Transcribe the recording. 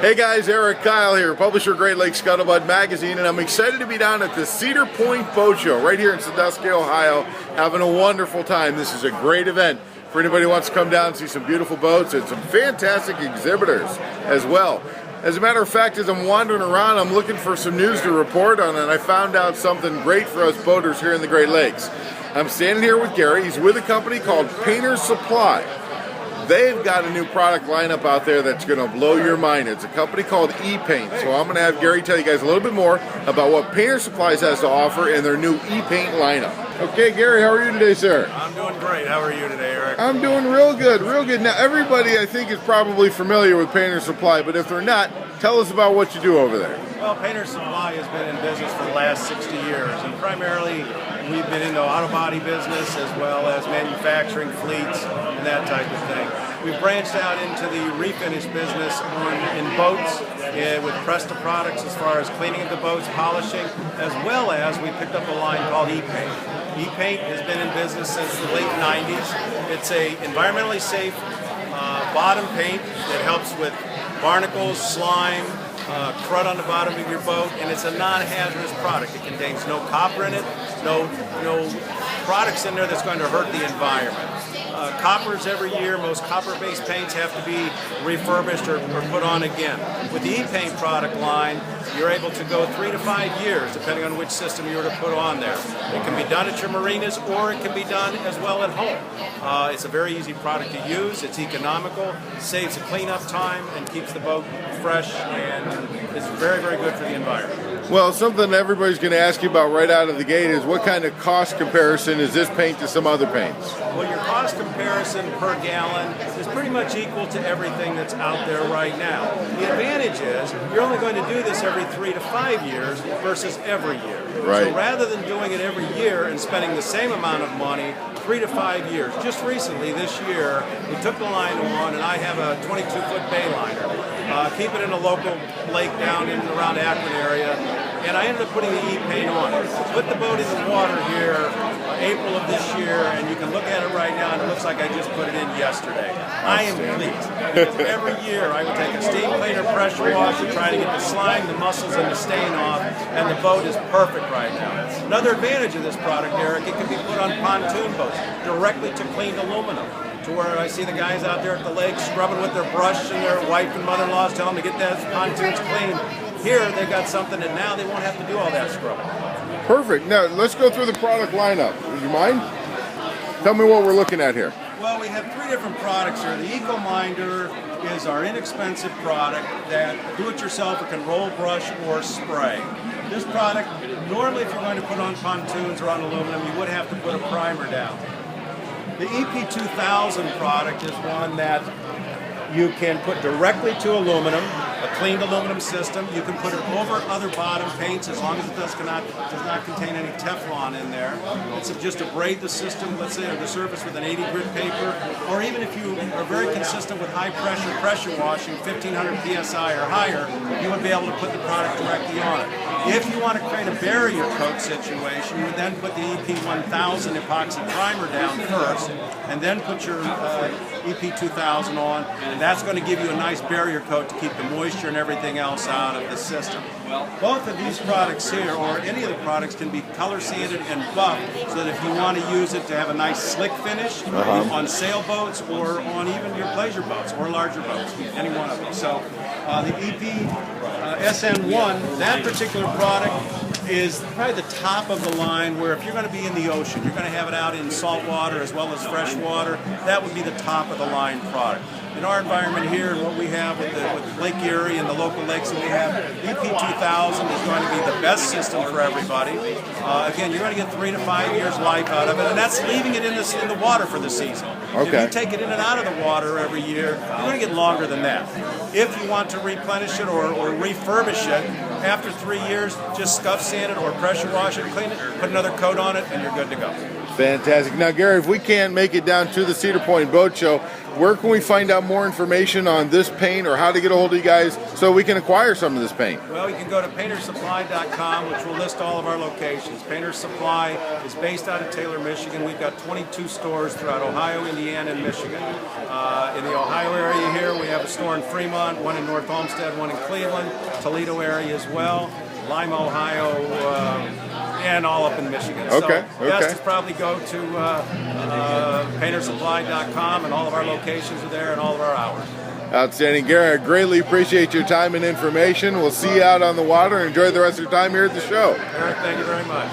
Hey guys, Eric Kyle here, publisher of Great Lakes Scuttlebutt Magazine, and I'm excited to be down at the Cedar Point Boat Show right here in Sandusky, Ohio, having a wonderful time. This is a great event for anybody who wants to come down and see some beautiful boats and some fantastic exhibitors as well. As a matter of fact, as I'm wandering around, I'm looking for some news to report on, and I found out something great for us boaters here in the Great Lakes. I'm standing here with Gary. He's with a company called Painter's Supply. They've got a new product lineup out there that's going to blow your mind. It's a company called E-Paint. So I'm going to have Gary tell you guys a little bit more about what Painter Supplies has to offer in their new E-Paint lineup. Okay, Gary, how are you today, sir? I'm doing great. How are you today, Eric? I'm doing real good, real good. Now, everybody, I think, is probably familiar with Painter Supply, but if they're not, tell us about what you do over there. Well, Painter Supply has been in business for the last 60 years, and primarily we've been into auto body business as well as manufacturing fleets and that type of thing. We've branched out into the refinish business in boats with Presta products as far as cleaning of the boats, polishing, as well as we picked up a line called E-Paint. E-Paint has been in business since the late 90s. It's a environmentally safe bottom paint that helps with barnacles, slime, crud on the bottom of your boat, and it's a non-hazardous product. It contains no copper in it, no products in there that's going to hurt the environment. Coppers every year, most copper-based paints have to be refurbished or put on again. With the E-Paint product line, you're able to go 3 to 5 years, depending on which system you were to put on there. It can be done at your marinas, or it can be done as well at home. It's a very easy product to use. It's economical, saves the cleanup time, and keeps the boat fresh, and it's very, very good for the environment. Well, something everybody's going to ask you about right out of the gate is what kind of cost comparison is this paint to some other paints? Well, your cost comparison per gallon is pretty much equal to everything that's out there right now. The advantage is you're only going to do this every 3 to 5 years versus every year. Right. So rather than doing it every year and spending the same amount of money, 3 to 5 years. Just recently, this year, we took the line on, and I have a 22-foot bay liner. Keep it in a local lake down in around Akron area, and I ended up putting the E-Paint on it. Put the boat in the water here, April of this year, and you can look at it right now, and it looks like I just put it in yesterday. I am pleased, because every year I would take a steam cleaner, pressure washer, try to get the slime, the mussels, and the stain off, and the boat is perfect right now. Another advantage of this product, Eric, it can be put on pontoon boats, directly to cleaned aluminum. To where I see the guys out there at the lake scrubbing with their brush, and their wife and mother-in-laws tell them to get those pontoons clean. Here, they got something that now they won't have to do all that scrubbing. Perfect. Now, let's go through the product lineup. Would you mind? Tell me what we're looking at here. Well, we have 3 different products here. The Eco-Minder is our inexpensive product that do-it-yourselfer can roll, brush, or spray. This product, normally if you're going to put on pontoons or on aluminum, you would have to put a primer down. The EP2000 product is one that you can put directly to aluminum, a cleaned aluminum system. You can put it over other bottom paints as long as it does not contain any Teflon in there. It's just abrade the system, let's say, on the surface with an 80 grit paper, or even if you are very consistent with high pressure washing, 1500 psi or higher, you would be able to put the product directly on it. If you want to create a barrier coat situation, you would then put the EP1000 epoxy primer down first, and then put your EP2000 on, and that's going to give you a nice barrier coat to keep the moisture and everything else out of the system. Both of these products here, or any of the products, can be color sanded and buffed, so that if you want to use it to have a nice slick finish on sailboats or on even your pleasure boats or larger boats, any one of them. So the EP SN1, that particular product is probably the top of the line, where if you're going to be in the ocean, you're going to have it out in salt water as well as fresh water, that would be the top of the line product. In our environment here, and what we have with Lake Erie and the local lakes that we have, EP2000 is going to be the best system for everybody. Again, you're going to get 3 to 5 years life out of it, and that's leaving it in the water for the season. Okay. If you take it in and out of the water every year, you're going to get longer than that. If you want to replenish it or refurbish it, after 3 years, just scuff sand it or pressure wash it, clean it, put another coat on it, and you're good to go. Fantastic. Now, Gary, if we can't make it down to the Cedar Point Boat Show, where can we find out more information on this paint or how to get a hold of you guys so we can acquire some of this paint? Well, you can go to paintersupply.com, which will list all of our locations. Painter Supply is based out of Taylor, Michigan. We've got 22 stores throughout Ohio, Indiana, and Michigan. In the Ohio area here, we have a store in Fremont, one in North Olmsted, one in Cleveland, Toledo area as well, Lima, Ohio, and all up in Michigan. Okay, So best is probably go to paintersupply.com, and all of our locations are there and all of our hours. Outstanding. Gary, I greatly appreciate your time and information. We'll see you out on the water and enjoy the rest of your time here at the show. Eric, thank you very much.